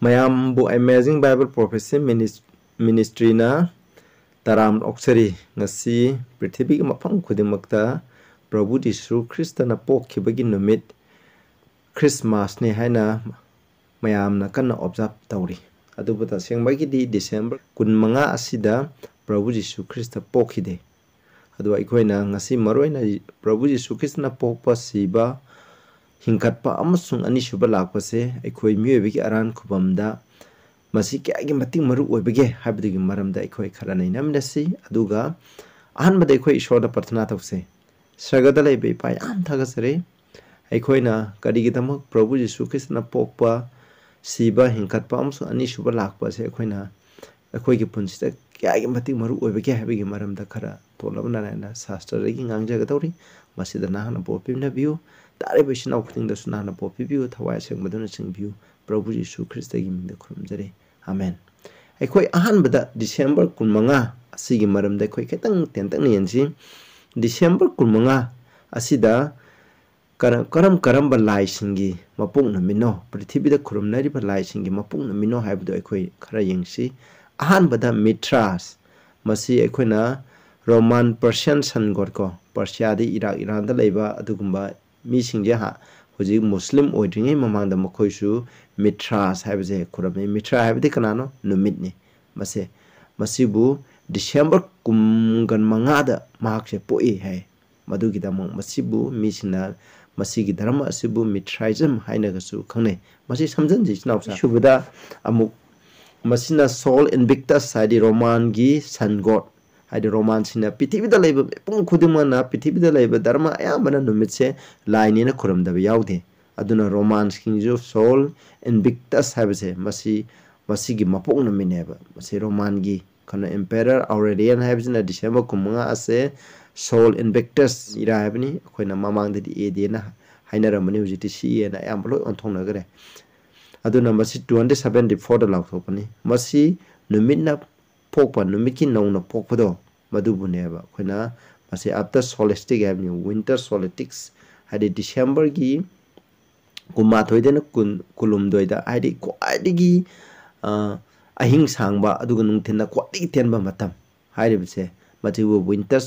mayambu Amazing Bible Prophecy Ministry na taram oksari ngasi prithibig mafam khudimakta Prabhu Jisu Krista na pokkhibagi numit Christmas ne haina mayamna kanna observe tawri adubu ta sengbagi di December 15 asida Prabhu Jisu Krista pokhide adu aikoina ngasi maroina Prabhu Jisu Krista na pokpa siba hingkatpa amasung anisuba lakpase aikoi miyoibigi aran khubamda masi kyagi mating maru oibege habdigi maramda aikoi kharanai namdasi aduga ahanbada aikoi ishorda parthana tawse sragada laibe pai am thagasare aikoina kadigidamak Prabhu Jisu Krista na pokpa siba hingkatpa amasung anisuba lakpase aikoina aikoigi punsida kyagi mating maru oibege habdigi maramda khara tolabna na sastra regi ngangjaga tawri masida nahana popimna biu Tare bishina ukuting da sunana popi biu thawai seng maduna seng biu Prabhu Jisu Krista gi mingda khurumjare amen aikoi ahanbada December 15 asigi maramda koi ketang tentang niyansi December 15 asida karam balai singi mapung na mino prithibida khurumnari balai singi mapung na mino haibdo aikoi khara yengsi ahanbada Mithras masi aikoina Roman Persian sangor ko Persia di Iran da leiba adugumba Mising ha hoji Muslim oidringi mamangda makoisu Mithras haibje kurame Mithra haibde kanano numit ni masibu December kumgan mangada mahakse poi hai madugi damong masibu misina masigi dharma asibu Mithraism haina gasu khangne masi samjan ji snawsa subada amuk masina Sol Invictus sadi Roman gi sun god Hadi Roman sina pitibida laiba pung khudimana pitibida laiba dharma ayambana numitse laini na khuramdaba yaude aduna Roman skinjo Sol Invictus habse masigi mapong numineba masi Roman gi kana Emperor Aurelian habsina December 15 ase Sol Invictus ira habni khoina mamangda di ede na hainaramani hujiti si na ayambalo onthongna gare aduna masi 274 da laukthopani masi numitna pokpa numiki nongna pokpado madubuneba khoina masi after solstice habni winter solstice hadi December gi kumathoidena kulumdoida hadi kwaidigi ahing sangba aduga nungthena kwaidigi tenba matam hairibse matibu winter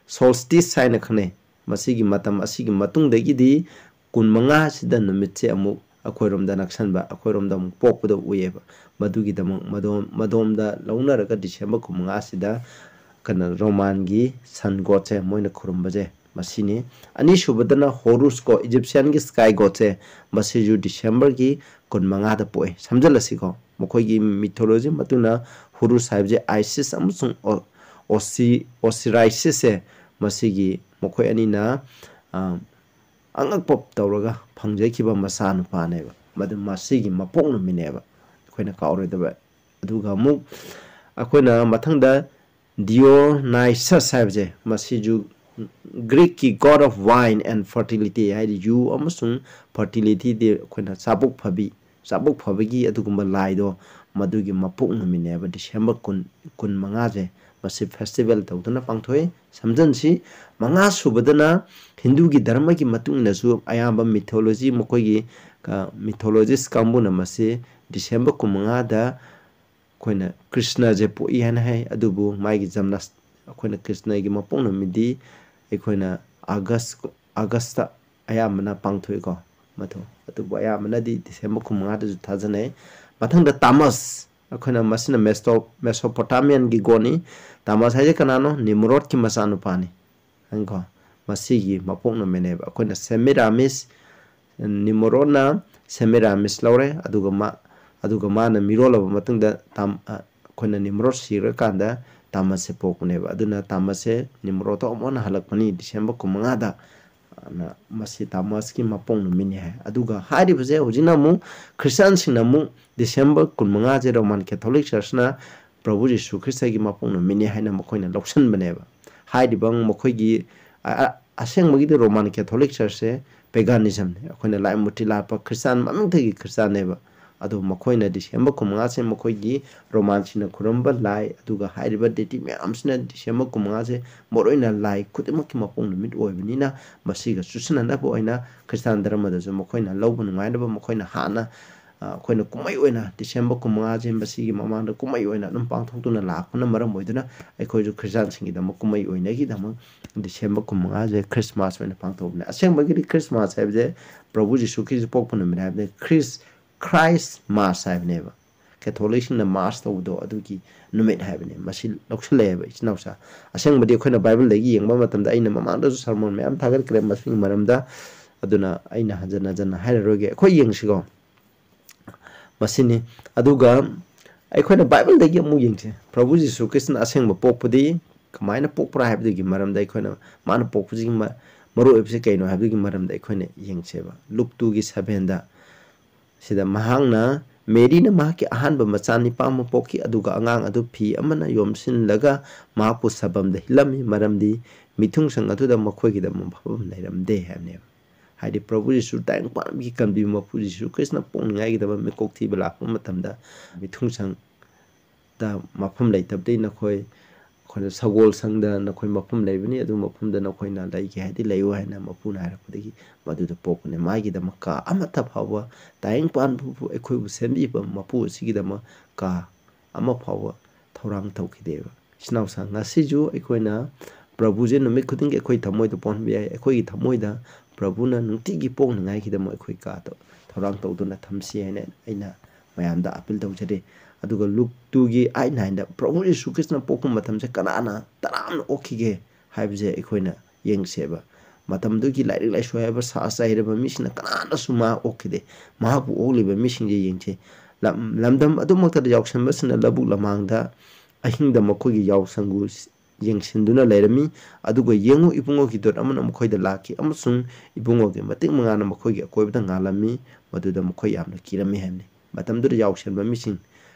solstice haina khane masigi matam asigi matungdagi di 15 sida numitse amu akoiromda naksanba akoiromda mu pokpado uyeba madugi damang madomda launaraga December 15 sida kana Roman gi sun god se moina khurumbaje masini ani subadana Horus ko Egyptian gi sky god se masiju December gi 15 da poe samjalasi ko mokoi gi mythology matuna Horus saibje Isis amusung Osiris se masigi mokoi ani na angak pop tawraga phangjai kiba masanu paneba madum masigi mapong numineba akoina kaureda aduga mu akoina mathangda Dionysus sabje masiju Greek ki god of wine and fertility haidi you amasung fertility de akoina sabuk phabigi adugumba laido madugi mapong numineba December 15 je masi festival tawduna pangthoi samjansi manga subadana Hindu gi dharma gi matung na su ayamba mythology mokogi mythologist kambuna masi December 15 da koina Krishna je po ihan hai adubu mai gi jamnas koina Krishna gi mapong midi koina Augusta ayamna pangthoi ko matho adubu ayamna di December 15 da thajane mathang da Tamas koina masina Mesopotamian gi goni Tamas haje kanano Nimrod ki masanu pani angko masigi mapokna meneba koina Semiramis Nimrod Semiramis laure aduga mana mirolaba matungda koina Nimrod sira kanda Tamase pokneba aduna Tamase Nimrod to amona halakpani December 15 da na masi Tamas ki mapong mini hai aduga hari buje hujina mu Christian sina mu December 15 je Roman Catholic Church na Prabhu Jisu Krista gi mapong mini hai na makoina loksan baneba hari bang makoigi aseng magi de Roman Catholic Church se paganism akoina lai mutila pa Christian maming thagi Christian neba adu makoina December 15 se makoigi Roman sina khuramba lai aduga hairiba deti meamsna December 15 se moroina lai khudimakki mapong numit oibnina masiga susana na boina Christian dharma da makoina lobun ngainaba makoina hana ꯑꯩꯈꯣꯏꯅ ꯀꯨꯝꯍꯩ ꯑꯣꯏꯅ December 15ꯁꯦ ꯃꯁꯤꯒꯤ ꯃꯃꯥꯡꯗ ꯀꯨꯝꯍꯩ ꯑꯣꯏꯅ ꯑꯗꯨꯝ ꯄꯥꯡꯊꯣꯛꯇꯨꯅ ꯂꯥꯛꯄꯅ ꯃꯔꯝ ꯑꯣꯏꯗꯨꯅ ꯑꯩꯈꯣꯏꯁꯨ ꯈ꯭ꯔꯤꯁꯇꯥꯟꯁꯤꯡꯒꯤꯗꯃꯛ ꯀꯨꯝꯍꯩ ꯑꯣꯏꯅꯒꯤꯗꯃꯛ ꯗꯤꯁꯦꯝꯕꯔ 15ꯁꯦ ꯈ꯭ꯔꯤꯁꯃꯥꯁ ꯑꯣꯏꯅ ꯄꯥꯡꯊꯣꯛꯄꯅꯦ ꯑꯁꯦꯡꯕꯒꯤꯗꯤ ꯈ꯭ꯔꯤꯁꯃꯥꯁ ꯍꯥꯏꯕꯁꯦ ꯄ꯭ꯔꯚꯨ ꯖꯤꯁꯨ ꯈ꯭ꯔꯤꯁꯇ ꯄꯣꯛꯄ ꯅꯨꯃꯤꯠ ꯍꯥꯏꯕꯅꯦ ꯈ꯭ꯔꯥꯏꯁ ꯃꯥꯁ ꯍꯥꯏꯕꯅꯦꯕ ꯀꯦꯊꯣꯂꯤꯛꯁꯤꯡꯅ ꯃꯥꯔꯁ ꯇꯧꯕꯗꯣ ꯑꯗꯨꯒꯤ ꯅꯨꯃꯤꯠ ꯍꯥꯏꯕꯅꯦ ꯃꯁꯤ ꯂꯧꯁꯤꯜꯂꯛꯑꯦꯕ ꯏꯆꯤꯟ ꯏꯅꯥꯎꯁꯥ ꯑꯁꯦꯡꯕꯗꯤ ꯑꯩꯈꯣꯏꯅ ꯕꯥꯏꯕꯜꯗꯒꯤ ꯌꯦꯡꯕ ꯃꯇꯝꯗ ꯑꯩꯅ ꯃꯃꯥꯡꯗꯁꯨ ꯁꯔꯃꯣꯟ ꯃꯌꯥꯝ ꯊꯥꯒꯠꯈ꯭ꯔꯦ ꯃꯁꯤꯒꯤ ꯃꯔꯝꯗ ꯑꯗꯨꯅ ꯑꯩꯅ ꯍꯟꯖꯟ ꯍꯟꯖꯟꯅ ꯍꯥꯏꯔꯔꯣꯏꯒꯦ ꯑꯩꯈꯣꯏ ꯌꯦꯡꯁꯤꯀꯣ ꯃꯁꯤꯅꯤ ꯑꯗꯨꯒ ꯑꯩꯈꯣꯏꯅ ꯕꯥꯏꯕꯜꯗꯒꯤ ꯑꯃꯨꯛ ꯌꯦꯡꯁꯦ ꯄ꯭ꯔꯚꯨ ꯖꯤꯁꯨ ꯈ꯭ꯔꯤꯁꯇꯅ ꯑꯁꯦꯡꯕ ꯄꯣꯛꯄꯗꯤ ꯀꯃꯥꯏꯅ ꯄꯣꯛꯄ꯭ꯔꯥ ꯍꯥꯏꯕꯗꯨꯒꯤ ꯃꯔꯝꯗ ꯑꯩꯈꯣꯏꯅ ꯃꯥꯅ ꯄꯣꯛꯄꯁꯤꯒꯤ ꯃꯔꯨꯑꯣꯏꯕꯁꯤ ꯀꯩꯅꯣ ꯍꯥꯏꯕꯗꯨꯒꯤ ꯃꯔꯝꯗ ꯑꯩꯈꯣꯏꯅ ꯌꯦꯡꯁꯦꯕ ꯂꯨꯛ 2:7 sida mahangna Mary na mahaki ahanba macanipa mo poki aduga angang adu phi amana yomsin laga mahapu sabamda hilami maramdi mithung sang aduda makhoi da mabhabam lairamde hamne haidi Prabhu Jisu tang pambi kambi mapu Jisu Krishna pongai da mekok thi bala matamda mithung sang da mafam laitabde nakhoi khoi sagol sangda nakhoi mafam laibani adu mafam da nakhoi na laigi haidi laiwa haina mapuna harakudagi maduda pokne magi da makka amata phawa tayeng pan bu ekhoi bu sembi ba mapu sigi da ka ama phawa thorang thaukhideba sinau sa ngasi ju ekhoi Prabhu je numit khuding ekhoi thamoi da pon bi ekhoi gi thamoi da Prabhu na nungti gi pong ngai gi da mo ekhoi ka to thorang tawduna thamsi haina aina mayam da appeal tawjare aduga Luke 2:9 da Prabhu Jisu Krishna pokum matamse kanana taram okhige haibje ekhoi yengseba matamdugi lairi laisho haiba sa hiraba misina kanana suma okhide mahabu oliba misingje yengche lamdam adumakta yauksan basina labu lamangda ahingda makogi yauksangu yengsinduna lairami aduga yengu ibungo gi dot amana makoida laki amasung ibungo ge matik mangana makogi akoibda ngalami maduda makoi yamna kirami hamne matamduda yauksan ba mising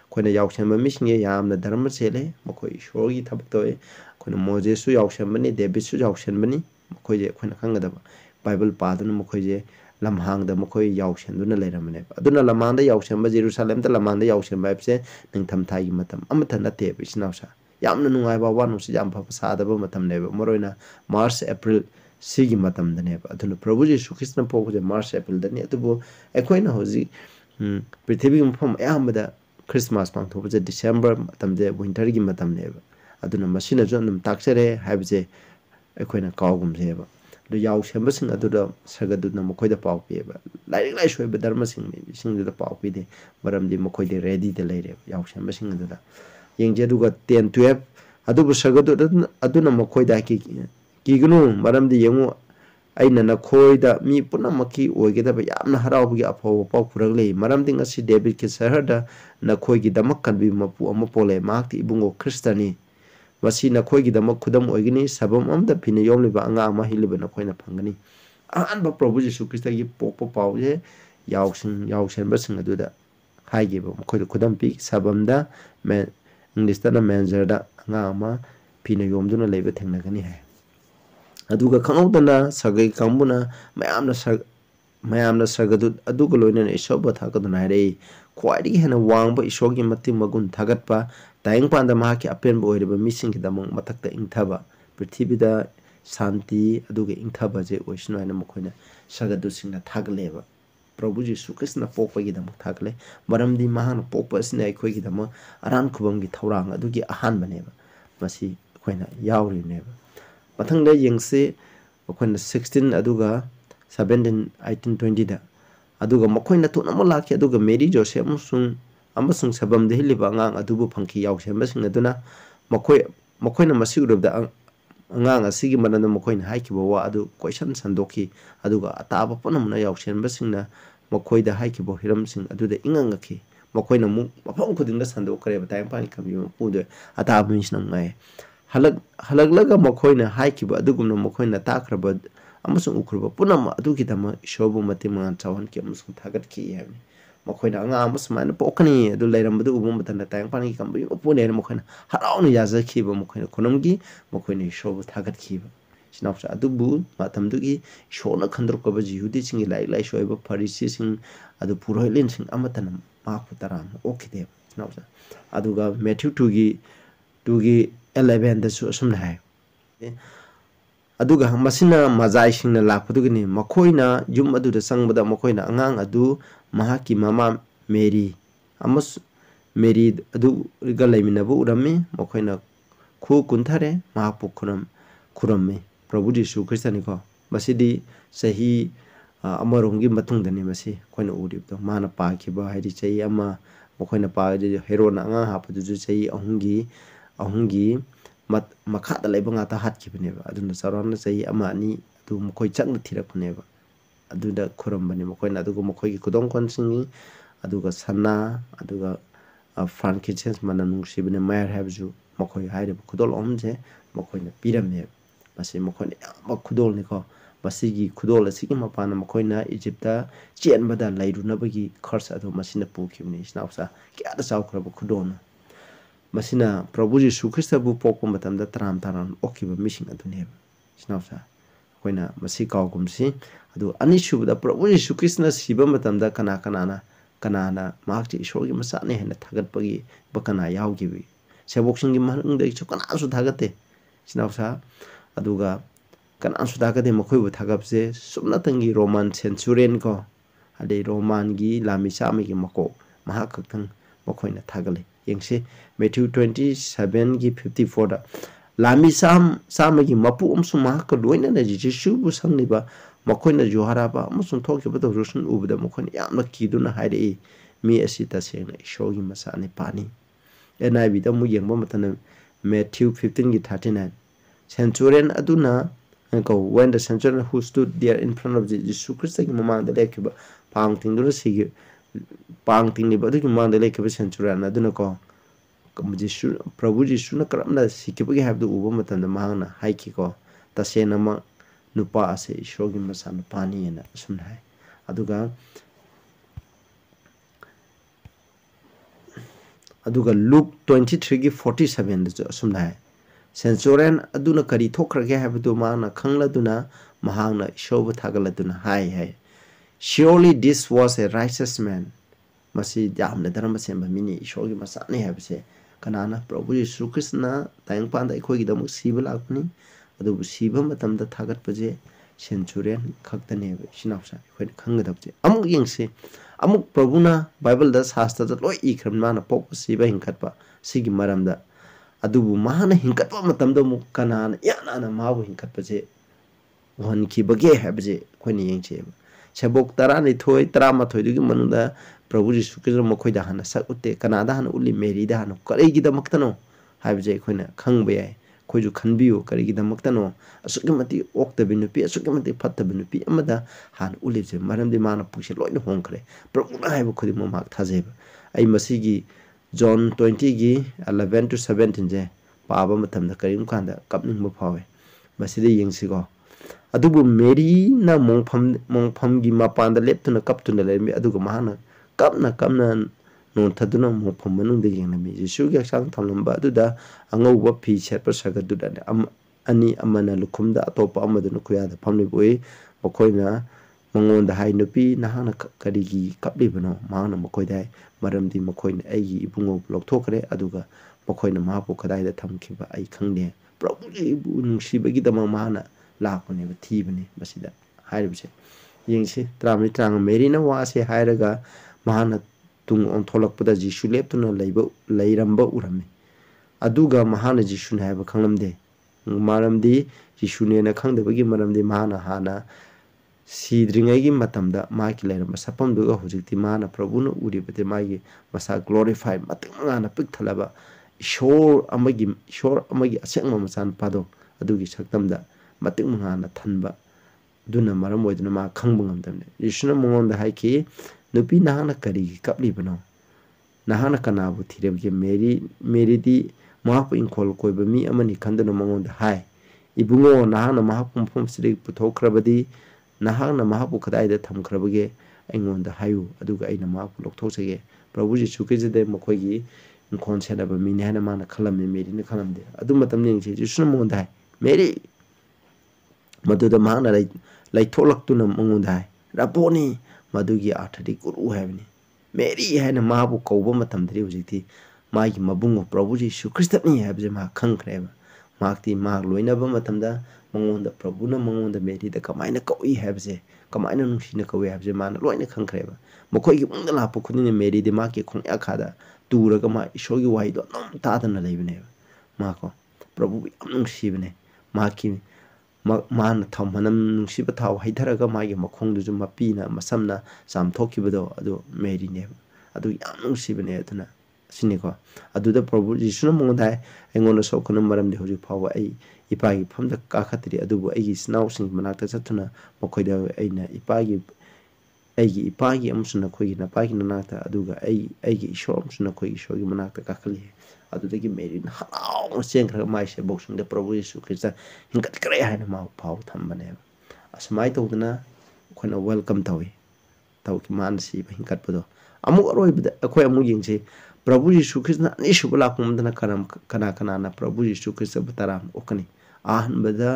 koina yauksan ba misingye yamna dharma chele makoi ishorgi thabak toy koina Moses su yauksan bani David su yauksan bani makoi koina khangadaba Bible paduna makoi je lamhangda makoi yauksan duna lairamane aduna lamangda yauksan ba Jerusalem da lamangda yauksan ba epse ningtham thai matam amatha nate bisinausa yamna nungai ba wanu si jam phapa sadaba matam neba moroina March April sigi matam daneba aduna Prabhu Jisu Krishna pokuje March April dani atubo ekoina hoji prithvi mpham ayambada Christmas pangthopje December matamde winter gi matam neba aduna masina jo num taksere haibje ekoina kawgumjeba do yaw sembasing aduda sagaduna makoida paw pieba lairi lai soiba dharma sing da paw pide maramdi makoide ready de leire yaw sembasing aduda yengje aduga 10 12 adubu sagadu aduna makoida ki gunu maramdi yengu aina na khoida mi punamaki oigedaba yamna harawgi apaw paw puragle maramdi ngasi David ki saharda na khoigi damak kanbi mapu amapole makti ibungo Kristani wasi na khoi gi damak khudam oigini sabam amda phine yomliba anga ama hiliba na khoina phangani anba Prabhu Jisu Krista gi pokpo pawje yawsen basing aduda haige ba khoi khudam pi sabamda me English ta na manager da anga ama phine yomduna leiba thengna gani hai aduga khangawdana sagai kambuna mayamna sagadu aduga loina isoba thakaduna hare khwaidi hena wangba isogi mati magun thagatpa tayeng panda mahaki apen bo iriba missing ki damang matakta ingthaba prithibida shanti aduga ingthaba je oisno haina mokhoina sagadu singna thagleba Prabhu Jisu Krishna pokpa gi damak thagle maramdi mahana pokpa asina ekhoi gi damak aran khubam gi thorang adugi ahan baneba masi ekhoina yawri neba mathangda yengse mokhoina 16 aduga 17 18 20 da aduga mokhoina tunama laki aduga Mary Joseph amasung sabam de hiliba angang adubu phangki yawsembasing aduna mokhoina masi urubda angang asigi manana mokhoina haikiba wa adu question sandoki aduga ataba panamna yawsembasingna mokhoida haikiba hiramsing aduda ingangaki mokhoina mu mafam khudingda sandokare batayang pani kambi pude ataba misnam ngai halaglaga mokhoina haikiba adugumna mokhoina takraba amasung ukhruba punam adugi dama ishobu mati mangan chawan ki amasung thagat ki yami mokhoina anga amasmana pokani adu lairambadu ubum batana tayang pani kambi opone mokhoina harawni yaza khiba mokhoina konamgi mokhoina ishobu thagat khiba sinapsa adubu matamdugi shona khandrukaba jihudi singi lai shoiba farisi sing adu puroilin sing amatana maku taram okide sinapsa aduga Matthew 2 11 da su asumna hai aduga masina mazai singna lakpadugini makhoina yum aduda sangbada makhoina angang adu mahaki mama Mary amas Mary adu galai minabu urami mokoina khu kunthare mahapu khuramme Prabhu Jisu Krista ni ko masidi sahi amarongi matungdani masi koina uribdo mana pa kiba haidi chai ama mokoina pa hero na nga hapadu chai ahungi makhada laiba nga ta hat kibneba aduna sarona chai ama ni tu mokoi chakna thirakneba aduda khurambani mokoina adugo mokoi ki kudong konsingi aduga sana aduga frankincense mana nungsibne mayer habju mokoi haide kudol omje mokoina piramne masi mokoina yam kudol ni ko masigi kudol asigi mapana mokoina Egypta chenbada lairunabagi khars adu masina pukibni snausa kyada saukraba kudona masina Prabhu Jisu Krista bu pokpa matamda taram okiba missing aduneba snausa koina masi kawgumsi adu anisubda Prabhu Jisu Krista siba matamda kanana mahakti ishorgi masane hena thagatpagi bakana yawgibi seboksingi manungda ichu kanasu thagate snausa aduga kanasu thagate mokhoibu thagapse sumnatangi Roman centurion ko ade Roman gi lamisami gi mako mahakakthang mokhoina thagale yengse Matthew 27 gi 54 da lami samagi mapu umsu mahaka loina na Jisu bu sangniba mokhoina joharaba amusun thokhiba do rusun ubda mokhoina yamna kiduna haire mi asita sena ishogi masane pani NIV da mu yengba matana Matthew 15 gi 39 centurion aduna when the centurion who stood there in front of Jesus Christ ki mamanda lekiba pangtingdura sigi pangtingni badu ki mamanda lekiba centurion aduna ko Jisu Prabhu Jisu na karamna sikibagi habdu uba matanda mahangna haiki ko tasena ma nupa ase ishogi masana pani ena sunhai aduga Luke 23 gi 47 da sunhai centurion aduna kari thokrage habdu mahangna khangladuna mahangna ishoba thagaladuna hai surely this was a righteous man masi jamna dharma semba mini ishogi masane habse kanana Prabhu Jisu Krishna tayang panda ikhoi gidamuk siba lakni adu siba matamda thagat paje centurion khaktane sinapsa ikhoi khangadabje amuk yengse amuk Prabhu na Bible da shastra da loi ikramna na pok siba hingkatpa sigi maramda adubu mahana hingkatpa matamda muk kanana yana mabu hingkatpaje wan ki bage habje khoni yengse sebok tarani thoi trama thoi dugi manunda Prabhu Jisu Krishna mokhoi da hana sak utte kanada hana uli Mary da hana kari gi da maktano haibje khoina khangba yai khoju khanbiu kari gi da maktano asuki mati okta binupi asuki mati phatta binupi amada hana uli je maramdi mana pukshe loina hongkre Prabhu na haibu khodi momak thajeba ai masigi John 20 gi 11 to 17 je paaba matamda karim kanda kapning ba phawe masidi yengsigo adubu Mary na mongpham gi mapanda leptuna kaptuna lermi aduga mahana kapna non thaduna mongpham manung de yengnami Jisu gi sang thamlamba aduda angauba phi setpa sagaduda ani amana lukhumda atopa amaduna kuyada phamni boi mokhoina mangonda hai nupi nahana karigi kaplibano mahana mokhoida maramdi mokhoina aigi ibungo lokthokre aduga mokhoina mahapu khadaida thamkiba ai khangne Prabhu ibu nungsibagi dama mahana lakone ba thibane basida hairibse yengse tramni trang Mary na wase hairaga mahana tung on tholakpada Jisu leptuna leiramba urame aduga mahana Jisu na haiba khanglamde maramdi Jisu ne na khangdebagi maramdi mahana hana sidringai gi matamda maki leiramba sapamduga hujikti mahana Prabhu na uribate magi masa glorify matangana pikthalaba ishor amagi asengma masan pado adugi saktamda matik mangana thanba duna maram oiduna ma khangba ngamdamne Jisuna mongonda haiki nupi nahana kari kapli bano nahana kanabu thirebge Mary di mahapu inkhol koiba mi amani khanduna mongonda hai ibungo nahana mahapu mphom sidi puthokrabadi nahana mahapu khadaida thamkrabage aingonda hayu aduga aina mahapu lokthosage Prabhu Jisu Krishna de mokhoigi inkhon senaba mi nehana mana khalamne Mary na khalamde adu matamne yengse Jisuna mongonda hai Mary maduda mahana laitholaktu mangonda hai Raboni madugi athadi guru haibni Mary haina mahabu kauba matamdri hujikti magi mabungo Prabhu Jisu Krishna ni haibje ma khangkreba माकती माक लोइनबा मतमदा मंगोंदा प्रभुना मंगोंदा मेरीदा कमाइना कौई हैबसे कमाइना नुंसीना कौई हैबसे माना लोइना खंखरेबा मखोइगी मुंगदा लापो खुदिने मेरीदे माके खोंया खादा तुरगा मा ईश्वरगी वाहिदो नम तादना लेबनेबा माको प्रभु याम नुंसीबने माकी मान थाव मनम नुंसीबा थाव हैधरगा मागे मखोंदुजु मपीना मसमना सामथोखिबदो अदो मेरीनेबा अदो याम नुंसीबने अदुना सिनिको अदुदा प्रभु यीशुना मंगोंदा एंगोना सोखना मरमदे होजि फावा आई इपागी फमदा काखतरी अदुबो आईगी स्नाउसिंग मनाक्ता चतुना मखोइदा आइना इपागी अमसुना खोइगी नपागी ननाक्ता अदुगा आईगी ईश्वर अमसुना खोइगी ईश्वरगी मनाक्ता काखली अदुदगी मेरी हराउ चेंखरगा माइसे बॉक्सिंग प्रभु यीशु ख्रिस्ट हिंकटकरे हाइना माउ फाव थंबने असमाय तौदना खोइना वेलकम तौई तौकी मानसी हिंकटपदो अमुक अरोइबदा अखोय अमुक यिंगसे प्रभु यीशु ख्रिस्ट अनि शुभ लाखमदना कना प्रभु यीशु ख्रिस्ट बताराम ओकनी आहनबदा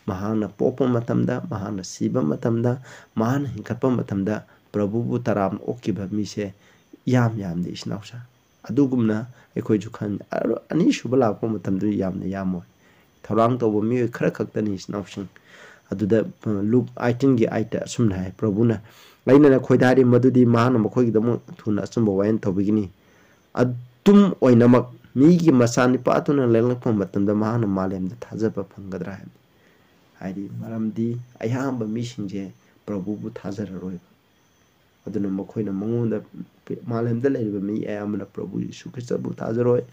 महान पोप मतमदा महान सीबा मतमदा महान हिंकटप मतमदा प्रभु बु तराम ओकिबा मिसे याम दे इस्नाउसा अदुगुमना एखोय जुखान अनि शुभ लाखप मतमदु यामो थौरांग तौबो मिय खरा खक्तनी इस्नाउसिंग अदुदा लुक 18 गी आइटा सुमना है प्रभुना लाइना खोइदारी मदुदी महान मखोइगिदमो थुना असुंबो वायन तौबिगिनी अदुम ओइनमक मीगी मसानि पातुना लेलंगप मतमदा महान मालेमदा थाजबा फंगदरा है हाइदी मरमदी अयाम मीसिंजे प्रभुबु थाजररोय अदुना मखोइना मंगोंदा मालेमदा लेरिबा मी अयामना प्रभु यीशु ख्रिस्टबु थाजरोय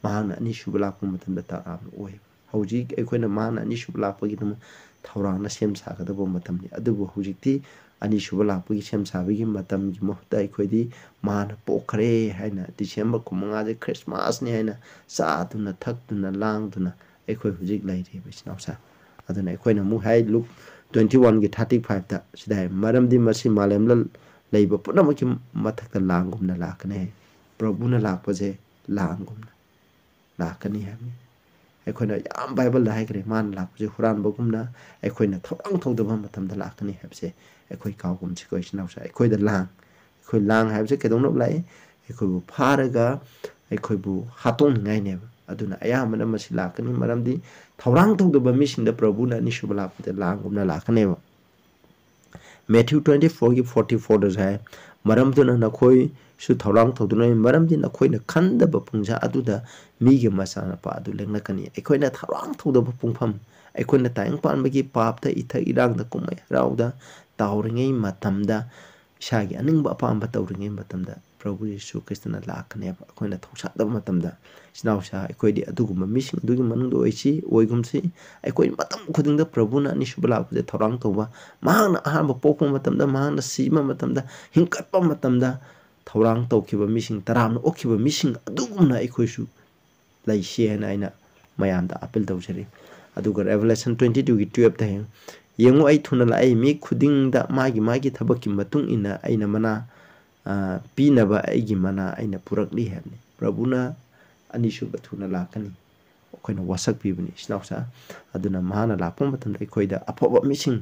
महान अनि शुभ लाखप मतमदा ताराम ओय हौजी एखोइना महान अनि शुभ लाखपगिदम थौरांना सेम सागदबो मतमनि अदुबु हौजिति अनि शुभ लाखपगी सेम साबगी मतमगी महता एखोइदी मान पोखरे हैना डिसेंबर कुमंगाजे क्रिसमस ने हैना सादुना थक्तुना लांगदुना एखोइ हुजिक लाइरे बिसनाउसा अदुना एखोइना मु हाइ लुक 21 गी 35 ता सिदाय मरमदी मसी मालेमला लैब पुनमकी मथक्ता लांगुमना लाकने प्रभुना लाकपजे लांगुमना लाकनी हामी एखोइना याम बाइबल लाइग्रे मान लाकपजे हुरान बगुमना एखोइना थौरांग थौदबा मतमदा लाकनी हैबसे एखोइ काउगुम सिको इस्नाउसा एखोइदा लांग हैबसे केदोंनो लाइ एखोइबु फारगा एखोइबु हातों ngaइनेबा अदुना अयामना मसी लाकनी मरमदी थौरांग थौदबा मिसिंदा प्रभुना नि शुभ लाकपजे लांगुमना लाकनेबा मैथ्यू 24 की 44 दा है मरमदुना नखोइ सु थौरांग थौदुना मरमदी नखोइना खंदबा पुंजा अदुदा मीगे मसाना पा अदु लेंगलकनी एखोइना थौरांग थौदबा पुंफम एखोइना तायंग पानबगी पापता इथा इरांगदा कुमै राउदा तावरिङै मतमदा इसागी अनिंगबा अपाम्बा तौरिङै मतमदा प्रभु यीशु ख्रिस्टना लाकनेबा अखोइना थौसादबा मतमदा स्नाउसा एखोइदी अदुगुम मिसिंग दुगी मनुंग ओइसी ओइगुमसी एखोइ मतम खुदिंगदा प्रभुना नि शुभ लाखपजे थौरांग तौबा महाना अहानबा पोकपा मतमदा महाना सीमा मतमदा हिंकटपा मतमदा थौरांग तौखिबा मिसिंग तरामना ओखिबा मिसिंग अदुगुमना एखोइसु लाइसी हैना आइना मयामदा अपील तौजरी अदुगा रेवलेशन 22 की 12 ता है यंगो आई थुना लाई मी खुदिंगदा मागी थबकी मतुंग इना आइना मना पीनबा आइगी मना आइना पुरकली हैबने प्रभुना अनिसुब थुना लाकनी अखोइना वासक पीबनी स्नाउसा अदुना महाना लापम मतंदा एखोइदा अफबा मिसिंग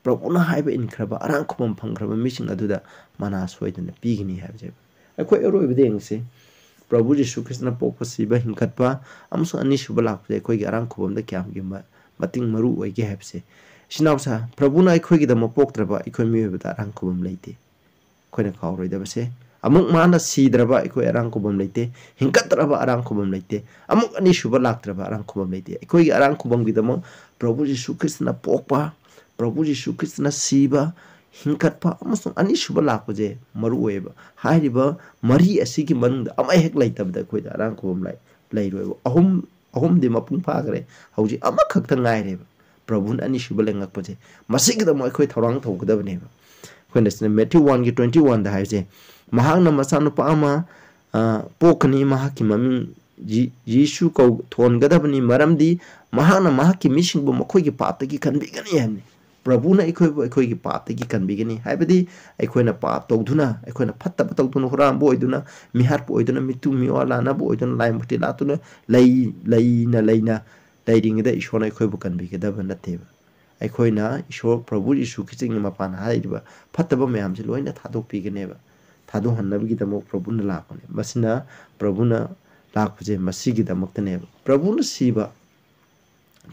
प्रभुना हाइबा इनख्रबा अरांग खुबम फंख्रबा मिसिंग अदुदा मना सोइदना पीगनी हैबजे एखोइ अरोइबदेंगसे प्रभु यीशु ख्रिस्टना पोकपा सिबा हिंकटपा अमसु अनिसुब लापजे एखोइगी अरांग खुबमदा क्यामगी मतिंग मरु ओइगे हैबसे सिनाउसा प्रभुना एखोइगिदम पोक्त्रबा एखोइ मियबदा अरांग खुबम लेते खोइना खावरोइदबसे अमुक माना सीद्रबा एखोइ अरांग खुबम लेते हिंकत्रबा अरांग खुबम लेते अमुक अनिसुब लाक्त्रबा अरांग खुबम लेते एखोइगी अरांग खुबमगिदम प्रभु यीशु ख्रिस्टना पोकपा प्रभु यीशु ख्रिस्टना सीबा हिंकटपा अमसु अनिसुब लापजे मरु ओइबा हाइरिबा मरी असिगी मनुंगदा अमा हेक लेतबदा खोइदा अरांग खुबम लेरोइबा अहुम दि मपुंग फागरे हौजी अमा खक्ता ngaइरेबा प्रभुन अनिसुब लेंगकपजे मसिगिदम एखोइ थौरांग थौगदबनेबा खोइना मैथ्यू 1 की 21 दा हाइजे महांगना मसानुपा अमा पोकनी महाकी ममिंग यीशु कौ थोनगदबनी मरमदी महांगना महाकी मिसिंगबु मखोइगी पापतगी खनबिगनी हैने प्रभुना एखोइगी पापतगी खनबिगनी हाइबदी एखोइना पाप तौदुना एखोइना फत्तब तौदुना हुरांबो ओइदुना मिहारपो ओइदुना मितु मिवालानाबो ओइदुना लाइमुति लातुना लैना लाइरिंगदा ईश्वरना एखोइबु खनबिगदब नथेबा एखोइना ईश्वर प्रभु यीशु ख्रिस्टनि मपान हाइरिबा फत्तब मयामसे लोइना थादोकपिगनेबा थादो हन्नबगिदमो प्रभुना लापने मसिना प्रभुना लापजे मसिगिदमक्तनेबा प्रभुना सीबा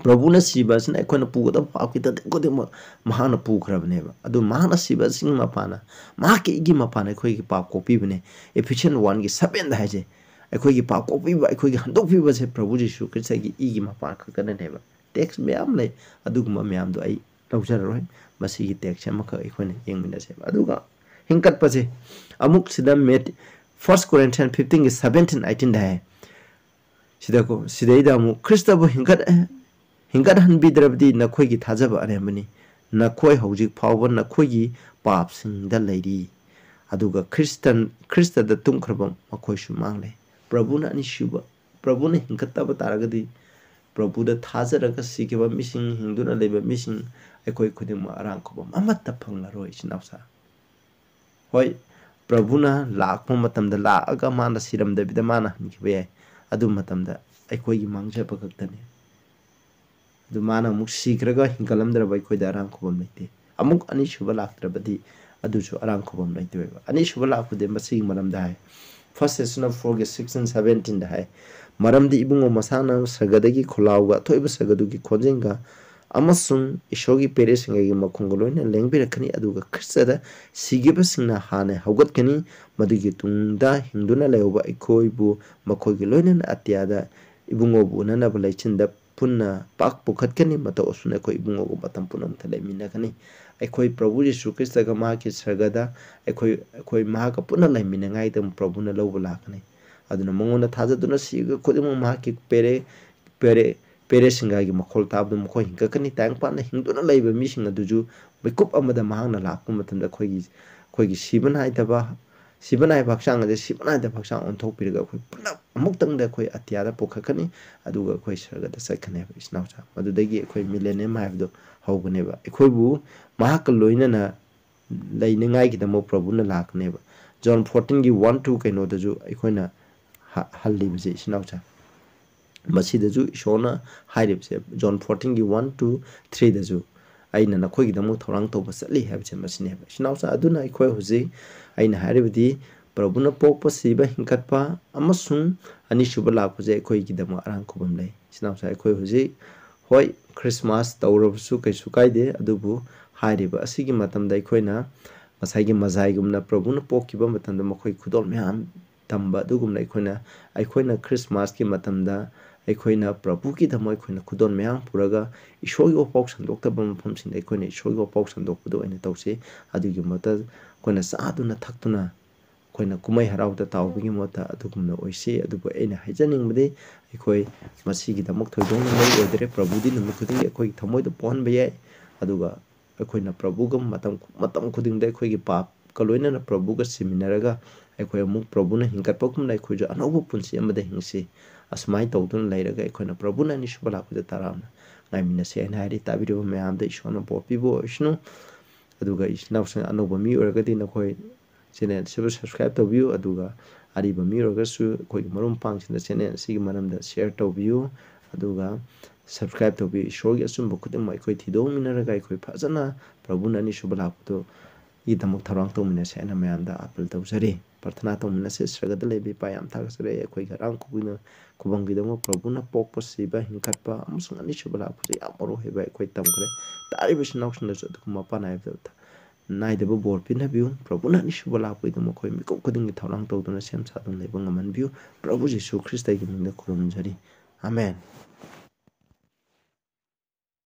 प्रभुना सिबसना अखोना पुगदा पापकी तदे कोदे महाना पुखरबनेबा अदु महाना सिबसिंग मपाना माके इगी मपाना अखोई की पाप कोपीबने एफिशिएंट 1 की 7 दा हाजे अखोई की पाप कोपीबा अखोई की हंदोपीबा से प्रभु यीशु ख्रिस्ट की इगी मपान खकनेबा टेक्स म्याम ले अदुगमा म्याम दो आई लौजररोय मसी की टेक्स अमख अखोने येंगमिनसे अदुगा हिंकत पसे अमुक सिदा मेट 1 Corinthians 15 की 17 18 दा है सिदाको सिदैदा मु ख्रिस्टबो हिंगत हनबीद्रबदी नखोई की थाजब अरेमनी नखोई हौजिक फावब नखोई की पापसिंग लैरी अदुगा ख्रिस्त द तुमख्रबम मखोई सुमांगले प्रभुना अनिशुब प्रभुना हिंगतब तारगदी प्रभु द थाजरग सिकेबा मिसिंग हिंदुना लेबा मिसिंग अखोई खुदिम अरांखबम अमत्त फंगलरोय सिनावसा होय प्रभुना लाखप मतमदा लागा माना सिरमदबिदा माना हनखिबे याय अदु मतमदा अखोई की मांगजब खक्तने अदु माना मुक सिखरगा हिंगलमद्रबा अखोई द अरांखबम लेते अमुक अनिशुब लाक्त्रबदी अदुसु अरांखबम लेते अनिशुब लाखुदे मसी मरमदा है फर्स्ट सेशन ऑफ 4 के 6 and 17 दा है मरमदी इबुंगो मसाना सगदगी खुलाउगा थोइब सगदुगी खोजेंगा अमसुंग इशोगी पेरेसिंगगी मखुंगो लोइना लेंबिरखनी अदुगा ख्रिस्तदा सिगिबसिंगना हाने हौगतकनी मदुगी तुंगदा हिंदुना लेओबा इखोइबु मखोगी लोइना अत्यादा इबुंगो बुनना बलाइचिंदा पुन्ना पाक पुखतकनी मतोसुना कोइ इबुंगो को बतम पुनम थलेमिनखनी अखोई प्रभु यीशु ख्रिस्त का मा की सरगदा अखोई मा का पुनः लेमिनगाई दम प्रभु न लौब लाखने अदुना मंगोना थाजदुना सिग खुदिम मा की पेरे सिंगागी मखोल ताबदु मखो हिंगकनी तांगपाना हिंदुना लैब मिसिंग अदुजु बैकुप अमदा महांगना लाकु मतंदा खोगी सिबनाय भक्सांग दे सिबनाय द भक्सांग ओंथोपिरगा खोई पुनः अमुक्तंग द खोई अत्यादा पोखकनी अदुगा खोई सरगदा सखने इस्नाउचा मदुदगी खोई मिलेनियम हाइबदो हौगनेबा अखोइबु महाक लोइनना लैनिंगाई की दमो प्रभुना लाखनेबा जॉन 14 की 1-2 कैनो दजु अखोइना हल्लिबजे इस्नाउचा मसीदजु इशोना हाइरिबसे जॉन 14 की 1-3 दजु अइना नखोई की दमो थौरांग तोबा चली हैबसे मसिनेबा इस्नाउचा अदुना अखोइ हुजि अइना हाइरिबदी प्रभुना पोकपा सिबा हिंकतपा अमसुंग अनिसुबा लाखुजे अखोइ की दमो अरांखुबम लै इस्नाउचा अखोइ हुजि होय क्रिसमस तौरबसु कैसु कायदे अदुबु हाइरिबा असिगी मतमदा अखोइना मसाइगी मजाइगुमना प्रभुना पोकिबा मतमदा मखोइ खुदोल म्याम तंबा अदुगुमना अखोइना क्रिसमस की मतमदा अखोइना प्रभु की दमो अखोइना खुदोल म्याम पुरगा इशोगी ओपाउ संदोक्तबा मफमसिंदा अखोइना इशोगी ओपाउ संदोकबदो अइना तौसे अदुगी मत अखोइना सादुना थक्तुना अखोइना कुमै हराउदा ताउबगी मत अदुगुमना ओइसे अदुबु अइना हाइजनिंगबदे अखोइ मसीगी दमक थोइदोंग लै ओदरे प्रभुदी नुमित खुदिंग अखोइ थमोइद पोहनबा याय अदुगा अखोइना प्रभुगा मतम खुदिंग अखोइगी पाप कलोइना प्रभुगा सिमिनरगा अखोइ अमुक प्रभुना हिंकतपकुमना अखोइजु अनौब पुंसि अमदा हिंगसि असमाय तौदुन लैरगा अखोइना प्रभुना निसुबा लाखुदा तारामना गाइमिनसे अइना हाइरि ताबिरिबा म्यामदा इशोरना पोपिबो ओइसनु अदुगा इस्नाउसन अनौब मी ओरगदि नखोइ चैनल सिबु सब्सक्राइब तौबियु अदुगा अरिबा मी ओरगसु अखोइगी मरुम पांगसिना चैनल सिगी मरमदा शेयर तौबियु अदुगा सब्सक्राइब तौबियु इशोरगी असुंब खुदिम अखोइ थिदोंमिनरगा अखोइ फजना प्रभुना निसुबा लाखुदो इदमक थौरांग तौमिनसे अना म्यामदा अपील तौजरी प्रार्थना तौमिनसे सरगदा लेबि पायाम थागसरे अखोइ गरांग कुबिना कुबंगिदमो प्रभुना पोकपा सिबा हिंकतपा अमसुंग अनिसुबा लाखुजे याम मरो हेबा अखोइ तमखरे तारिबसि नाउसनसु अदुकुमा पानायबदा नाइदबो बोर पिनबियु प्रभुना निसुबा लाखुइदमो अखोइ मिकुप खुदिंगी थौरांग तौदुना सेम सादुन लेबा ngमनबियु प्रभु यीशु ख्रिस्टगी मिंगदा खुरुमजरी आमेन।